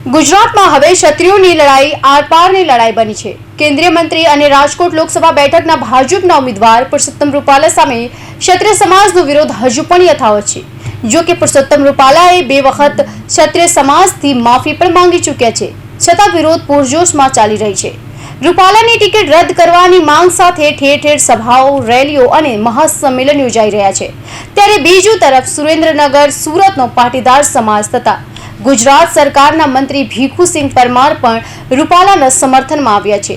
ગુજરાતમાં હવે ક્ષત્રિયોની લડાઈ આરપારની લડાઈ બની છે। કેન્દ્રીય મંત્રી અને રાજકોટ લોકસભા બેઠકના ભાજપના ઉમેદવાર પુરુષોત્તમ રૂપાલા સામે ક્ષત્રિય સમાજનો વિરોધ હજુ પણ યથાવત છે। જો કે પુરુષોત્તમ રૂપાલાએ 2 વખત ક્ષત્રિય સમાજથી માફી પણ માંગી ચૂક્યા છે, છતાં વિરોધ પૂરજોશમાં ચાલી રહી છે। રૂપાલાની ટિકિટ રદ કરવાની માંગ સાથે ઠેર ઠેર સભાઓ, રેલીઓ અને મહાસંમેલન યોજાઈ રહ્યા છે। ત્યારે બીજી તરફ સુરેન્દ્રનગર, સુરતનો પાટીદાર સમાજ તથા ગુજરાત સરકારના મંત્રી ભીખુસિંહ પરમાર પણ રૂપાલાના સમર્થનમાં આવ્યા છે।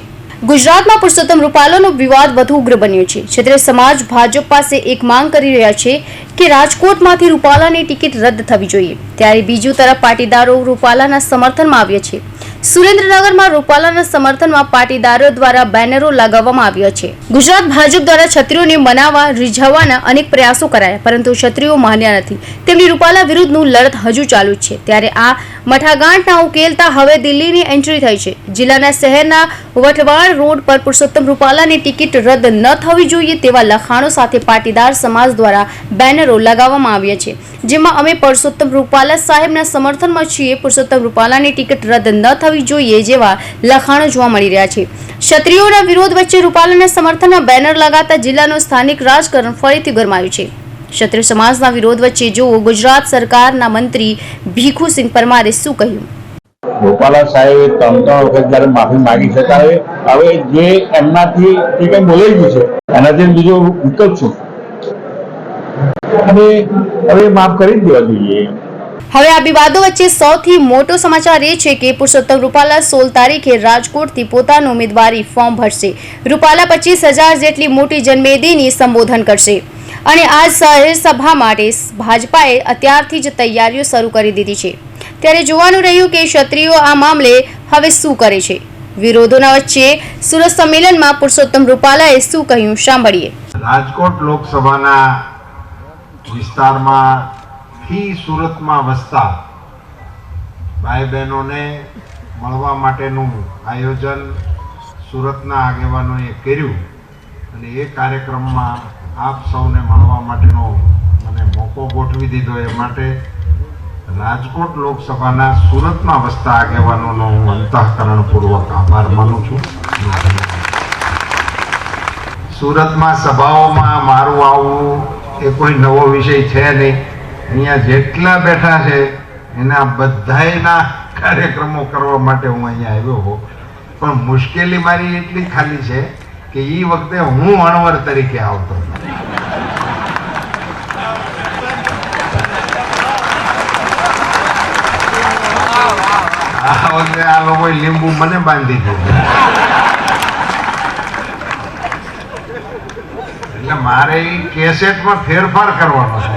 ગુજરાતમાં પુરુષોત્તમ રૂપાલાનો વિવાદ વધુ ઉગ્ર બન્યો છે। ક્ષત્રિય સમાજ ભાજપ પાસે એક માંગ કરી રહ્યા છે કે રાજકોટમાંથી રૂપાલાની ટિકિટ રદ થવી જોઈએ, ત્યારે બીજી તરફ પાટીદારો રૂપાલાના સમર્થનમાં આવ્યા છે। સુરેન્દ્રનગરમાં રૂપાલાના સમર્થનમાં પાટીદારો દ્વારા બેનરો લગાવવામાં આવ્યા છે। ગુજરાત ભાજપ દ્વારા ક્ષત્રિયોને મનાવવા, રીઝવવાના અનેક પ્રયાસો કરાયા, પરંતુ ક્ષત્રિયો માન્યા નથી। તેમની રૂપાલા વિરુદ્ધનું લડત હજુ ચાલુ છે। ત્યારે આ મઠાગાંઠના ઉકેલતા હવે દિલ્હીની એન્ટ્રી થઈ છે। જિલ્લાના શહેરના વટવાણ રોડ પર પુરુષોત્તમ રૂપાલાની ટિકિટ રદ ન થવી જોઈએ તેવા લખાણો સાથે પાટીદાર સમાજ દ્વારા બેનરો લગાવવામાં આવ્યા છે, જેમાં અમે પુરુષોત્તમ રૂપાલા સાહેબના સમર્થનમાં છીએ, પુરુષોત્તમ રૂપાલાની ટિકિટ રદ ન થવી જોઈએ જેવા લખાણો જોવા મળી રહ્યા છે। ક્ષત્રિયોના વિરોધ વચ્ચે રૂપાલાના સમર્થનમાં બેનર લગાતા જિલ્લાનું સ્થાનિક રાજકારણ ફરીથી ગરમાયું છે। ક્ષત્રિય સમાજના વિરોધ વચ્ચે જુઓ ગુજરાત સરકારના મંત્રી ભીખુસિંહ પરમારે શું કહ્યું। રૂપાલા સાહેબે 3 વખત જ્યારે માફી માંગી શકાય, હવે જે એમનાથી જે કંઈ બોલાઈ ગયું છે એનાથી બીજો વિકલ્પ શું, અને હવે માફ કરી દેવા જોઈએ। હવે આ વિવાદો વચ્ચે સૌથી મોટો સમાચાર એ છે કે પુરુષોત્તમ રૂપાલા 16 તારીખે રાજકોટથી પોતાનું ઉમેદવારી ફોર્મ ભરશે। રૂપાલા 25,000 જેટલી મોટી જનમેદનીને સંબોધન કરશે અને આ શહેર સભા માટે ભાજપાએ અત્યારથી જ તૈયારીઓ શરૂ કરી દીધી છે। ત્યારે જોવાનું રહ્યું કે ક્ષત્રિયો આ મામલે હવે શું કરે છે। વિરોધોના વચ્ચે સુરત સંમેલનમાં પુરુષોત્તમ રૂપાલાએ શું કહ્યું, સાંભળીએ। રાજકોટ લોકસભાના વિસ્તારમાં થી સુરતમાં વસતા ભાઈ બહેનોને મળવા માટેનું આયોજન સુરતના આગેવાનોએ કર્યું અને એ કાર્યક્રમમાં આપ સૌને મળવા માટેનો મને મોકો ગોઠવી દીધો, એ માટે રાજકોટ લોકસભાના સુરતમાં વસતા આગેવાનોનો હું અંતઃકરણપૂર્વક આભાર માનું છું। સુરતમાં સભાઓમાં મારું આવવું એ કોઈ નવો વિષય છે નહીં। અહીંયા જેટલા બેઠા છે એના બધાયના કાર્યક્રમો કરવા માટે હું અહીંયા આવ્યો હોઉં, પણ મુશ્કેલી મારી એટલી ખાલી છે કે એ વખતે હું અણવર તરીકે આવતો। આ વખતે આ લોકોએ લીંબુ મને બાંધી દીધું, એટલે મારે એ કેસેટમાં ફેરફાર કરવાનો છે।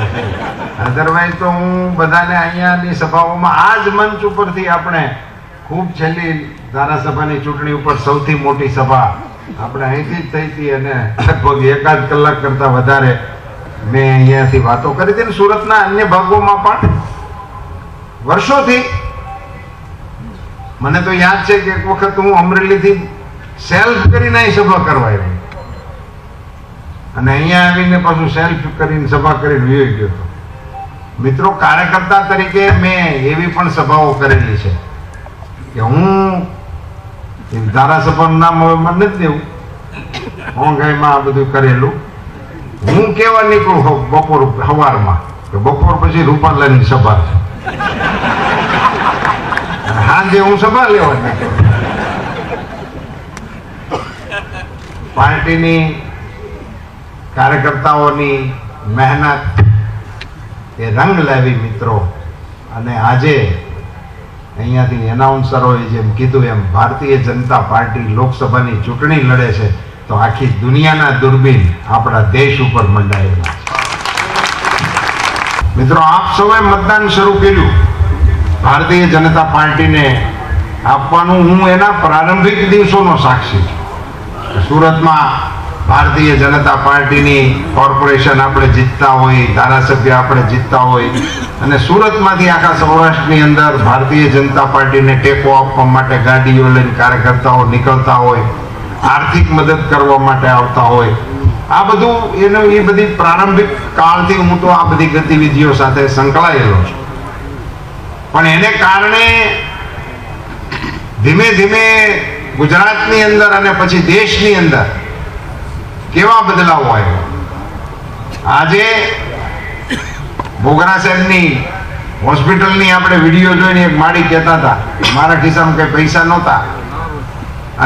અધરવાઇઝ તો હું બધાને અહીંયાની સભાઓમાં આ જ મંચ ઉપરથી આપણે ખૂબ છેલ્લી ધારાસભાની ચૂંટણી ઉપર સૌથી મોટી સભા આપણે અહીંથી જ થઈ હતી અને લગભગ 1.5 કલાક કરતાં વધારે મેં અહીંયાથી વાતો કરી હતી। સુરતના અન્ય ભાગોમાં પણ વર્ષોથી મને તો યાદ છે કે એક વખત હું અમરેલીથી સેલ્ફ કરીને અહીં સભા કરવા આવ્યો અને અહીંયા આવીને પાછું સેલ્ફ કરીને સભા કરીને વહી ગયો હતો। મિત્રો, કાર્યકર્તા તરીકે મેં એવી પણ સભાઓ કરેલી છે કે હું ધારાસભાનું નામ હવે મને નથી દેવું, હોંગાઈમાં આ બધું કરેલું, હું કેવા નીકળું બપોર સવારમાં કે બપોર પછી રૂપાલાની સભા છે, સાંજે હું સભા લેવા નીકળું। પાર્ટીની કાર્યકર્તાઓની મહેનત એ રંગ લાવી મિત્રો, અને આજે અહીંયાથી એનાઉન્સરોએ જેમ કીધું એમ ભારતીય જનતા પાર્ટી લોકસભાની ચૂંટણી લડે છે તો આખી દુનિયાના દૂરબીન આપણા દેશ ઉપર મંડાયેલા છે। મિત્રો, આપ સૌએ મતદાન શરૂ કર્યું ભારતીય જનતા પાર્ટીને આપવાનું, હું એના પ્રારંભિક દિવસોનો સાક્ષી છું। સુરતમાં ભારતીય જનતા પાર્ટીની કોર્પોરેશન આપણે જીતતા હોય, ધારાસભ્ય આપણે જીતતા હોય, અને સુરતમાંથી આખા સૌરાષ્ટ્રની અંદર ભારતીય જનતા પાર્ટીને ટેકો આપવા માટે ગાડીઓ લઈને કાર્યકર્તાઓ નીકળતા હોય, આર્થિક મદદ કરવા માટે આવતા હોય, આ બધું એ બધી પ્રારંભિક કાળથી હું તો આ બધી ગતિવિધિઓ સાથે સંકળાયેલો છું। પણ એને કારણે ધીમે ધીમે ગુજરાતની અંદર અને પછી દેશની અંદર કેવા બદલાવ આવ્યો. આજે બોગરા સાહેબની હોસ્પિટલની આપણે વિડીયો જોઈને એક માળી કહેતા હતા મારા ખિસ્સામાં કઈ પૈસા નહોતા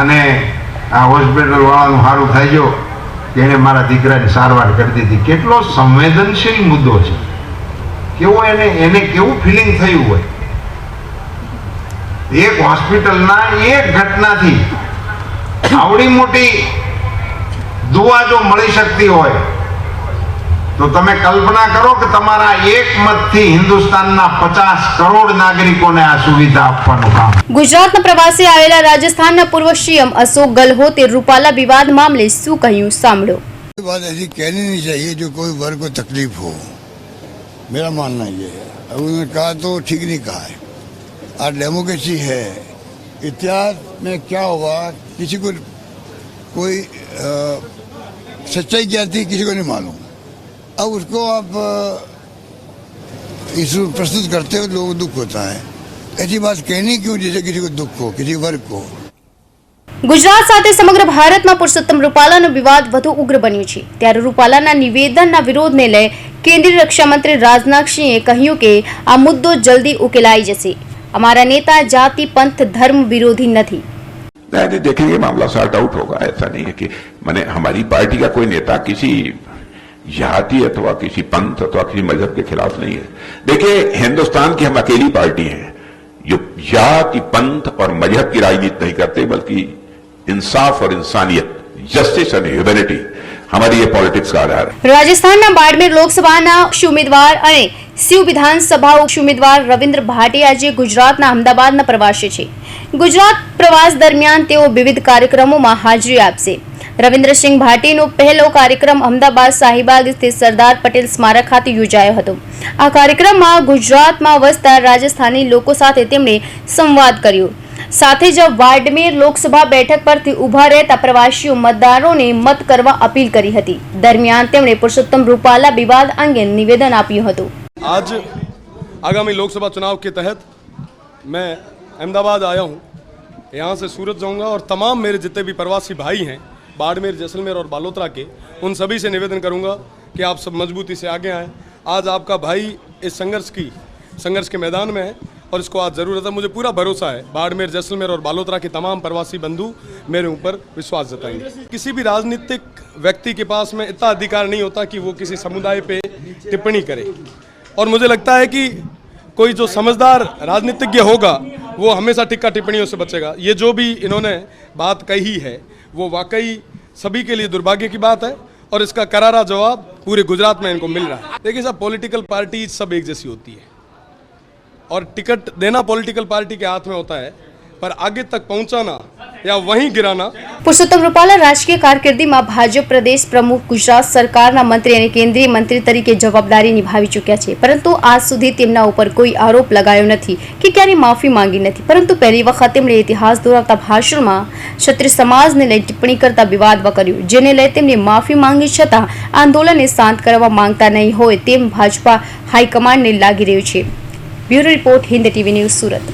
અને આ હોસ્પિટલ વાળાનું સારું થઈ ગયો કે એને મારા દીકરાની સારવાર કરી દીધી. કેટલો સંવેદનશીલ મુદ્દો છે. કેવો એને કેવું ફિલિંગ થયું હોય. એક હોસ્પિટલના એક ઘટનાથી આવડી મોટી દુઆ જો મળી શકતી હોય તો તમે કલ્પના કરો કે તમારા એક મતથી હિન્દુસ્તાનના 50 કરોડ નાગરિકોને આ સુવિધા આપવાનું કામ. ગુજરાતના પ્રવાસે આવેલા રાજસ્થાનના પૂર્વ સીએમ અશોક ગેહલોતે રૂપાલા વિવાદ મામલે શું કહ્યું સાંભળો. बात ऐसी कहनी नहीं चाहिए जो कोई वर्ग को तकलीफ हो. मेरा मानना ये है. अब उन्होंने कहा तो ठीक नहीं कहा है. आज डेमोक्रेसी है. इतिहास में क्या हुआ किसी को कोई सच्चाई क्या थी किसी को नहीं मालूम. अब उसको आप इस प्रस्तुत करते हो लोगों को दुख होता है. ऐसी बात कहनी क्यों जैसे किसी को दुख हो किसी वर्ग को. ગુજરાત સાથે સમગ્ર ભારતમાં પુરુષોત્તમ રૂપાલાનો વિવાદ વધુ ઉગ્ર બન્યો છે. ત્યારે રૂપાલાના નિવેદનના વિરોધને લઈ કેન્દ્રીય રક્ષામંત્રી રાજનાથસિંહે કહ્યું કે આ મુદ્દો જલ્દી ઉકેલાઈ જશે. અમારા नेता जाति पंथ धर्म विरोधी नहीं. देखेंगे मामला सॉर्ट आउट होगा. ऐसा नहीं है कि मैंने हमारी पार्टी का कोई नेता किसी जाति अथवा किसी पंथ अथवा किसी मजहब के खिलाफ नहीं है. देखिए हिंदुस्तान की हम अकेली पार्टी है जो जाति पंथ और मजहब की राजनीति नहीं करते बल्कि इंसाफ और इंसानियत जस्टिस एंड ह्यूमैनिटी हमारी ये पॉलिटिक्स का आधार है. રાજસ્થાનના બાડમેર લોકસભાના ઉમેદવાર અને શિવ વિધાનસભા ઉમેદવાર રવિન્દ્ર ભાટી આજે ગુજરાતના અમદાવાદના પ્રવાસે છે. ગુજરાત પ્રવાસ દરમિયાન તેઓ વિવિધ કાર્યક્રમોમાં હાજરી આપશે. રવિન્દ્રસિંહ ભાટીનો પહેલો કાર્યક્રમ અમદાવાદ શાહીબાગ સ્થિત સરદાર પટેલ સ્મારક ખાતે યોજાયો હતો. આ કાર્યક્રમમાં ગુજરાતમાં વસતા રાજસ્થાની લોકો સાથે તેમણે સંવાદ કર્યો. સાથે જ બાડમેર લોકસભા બેઠક પરથી ઉભા રહેતા પ્રવાસીઓ મતદારોને મત કરવા અપીલ કરી હતી. દરમિયાન તેમણે પુરુષોત્તમ રૂપાલા વિવાદ અંગે નિવેદન આપ્યું હતું. आज आगामी लोकसभा चुनाव के तहत मैं अहमदाबाद आया हूँ. यहाँ से सूरत जाऊँगा और तमाम मेरे जितने भी प्रवासी भाई हैं बाड़मेर जैसलमेर और बालोतरा के उन सभी से निवेदन करूँगा कि आप सब मजबूती से आगे आएँ. आज आपका भाई इस संघर्ष के मैदान में है और इसको आज ज़रूरत है. मुझे पूरा भरोसा है बाड़मेर जैसलमेर और बालोतरा के तमाम प्रवासी बंधु मेरे ऊपर विश्वास जताएंगे. किसी भी राजनीतिक व्यक्ति के पास में इतना अधिकार नहीं होता कि वो किसी समुदाय पे टिप्पणी करे. और मुझे लगता है कि कोई जो समझदार राजनीतिज्ञ होगा वो हमेशा टिक्का टिप्पणियों से बचेगा. ये जो भी इन्होंने बात कही है वो वाकई सभी के लिए दुर्भाग्य की बात है और इसका करारा जवाब पूरे गुजरात में इनको मिल रहा है. देखिए सब पॉलिटिकल पार्टी सब एक जैसी होती है और टिकट देना पॉलिटिकल पार्टी के हाथ में होता है पर आगे तक पहुंचाना या वहीं गिराना. પુરુષોત્તમ રૂપાલા રાજકીય કારકિર્દીમાં ભાજપ પ્રદેશ પ્રમુખ, ગુજરાત સરકારના મંત્રી અને કેન્દ્રીય મંત્રી તરીકે જવાબદારી નિભાવી ચૂક્યા છે. પરંતુ આજ સુધી તેમના ઉપર કોઈ આરોપ લગાયો નથી કે ક્યારે માફી માંગી નથી. પરંતુ પહેલી વખત તેમણે ઇતિહાસ દોરાવતા ભાષણમાં ક્ષત્રિય સમાજને લઈ ટિપ્પણી કરતા વિવાદ વકર્યો, જેને લઈ તેમણે માફી માંગી છતાં આંદોલનને શાંત કરવા માંગતા નહીં હોય તેમ ભાજપા હાઈકમાન્ડને લાગી રહ્યું છે. Bureau report, Hind TV news, Surat.